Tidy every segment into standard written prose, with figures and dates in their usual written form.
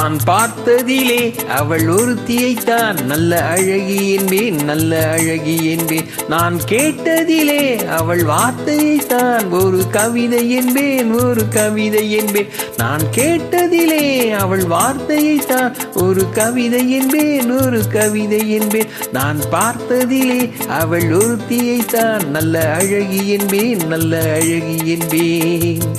நான் பார்த்ததிலே அவள் ஒருத்தியைத்தான் நல்ல அழகி என்பேன், நல்ல அழகி என்பேன். நான் கேட்டதிலே அவள் வார்த்தையைத்தான் ஒரு கவிதை என்பேன், ஒரு கவிதை என்பேன். நான் கேட்டதிலே அவள் வார்த்தையைத்தான் ஒரு கவிதை என்பேன், ஒரு கவிதை என்பேன். நான் பார்த்ததிலே அவள் ஒருத்தியைத்தான் நல்ல அழகி என்பேன், நல்ல அழகி என்பேன்.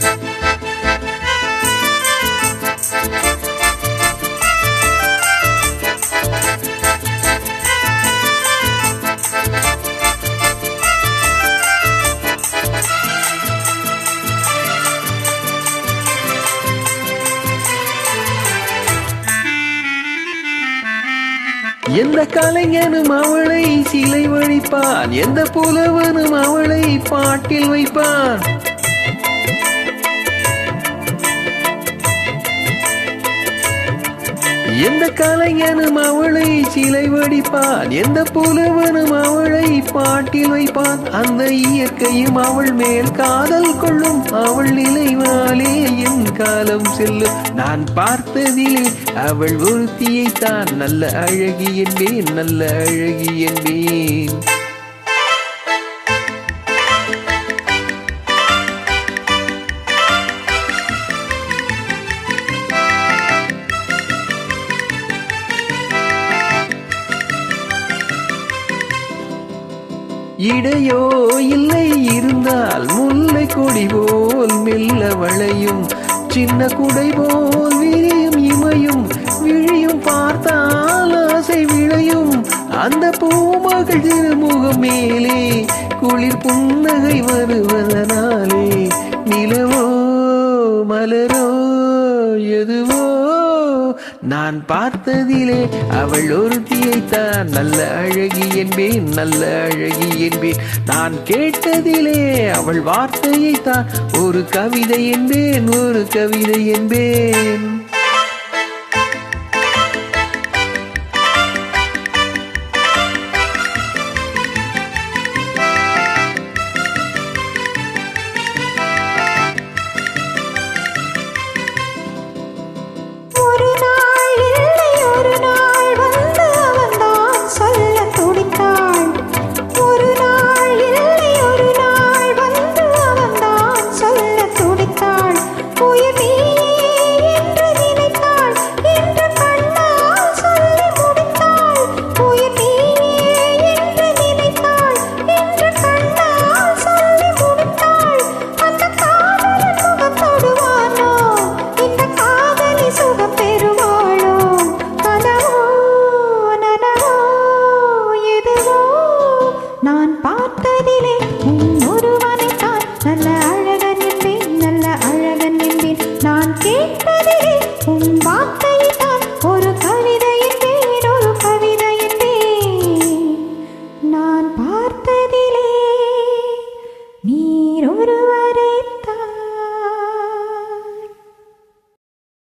எந்த கலைஞனும் அவளை சிலை வழிப்பான், எந்த புலவனும் அவளை பாட்டில் வைப்பான். எந்த கலைஞனும் அவளை சிலை வடிப்பான், எந்த புலவனும் அவளை பாட்டில் வைப்பான். அந்த இயற்கையும் அவள் மேல் காதல் கொள்ளும், அவள் நிலைவாலே என் காலம் செல்லும். நான் பார்த்ததிலே அவள் ஒருத்தியைத்தான் நல்ல அழகி என்பேன், நல்ல அழகி என்பேன். இடையோ இல்லை இருந்தால் முல்லை கொடி போல் மெல்ல வளையும், சின்ன குடை போல் விரியும் இமையும், விழியும் பார்த்தால் ஆசை விளையும். அந்த பூமகள் திருமுகம் மேலே குளிர் புன்னகை வருவதனாலே நிலவோ மலரோ எதுவோ நான் பார்த்ததிலே அவள் ஒருத்தியைத்தான் நல்ல அழகி என்பேன், நல்ல அழகி என்பேன். நான் கேட்டதிலே அவள் வார்த்தையைத்தான் ஒரு கவிதை என்பேன், ஒரு கவிதை என்பேன்.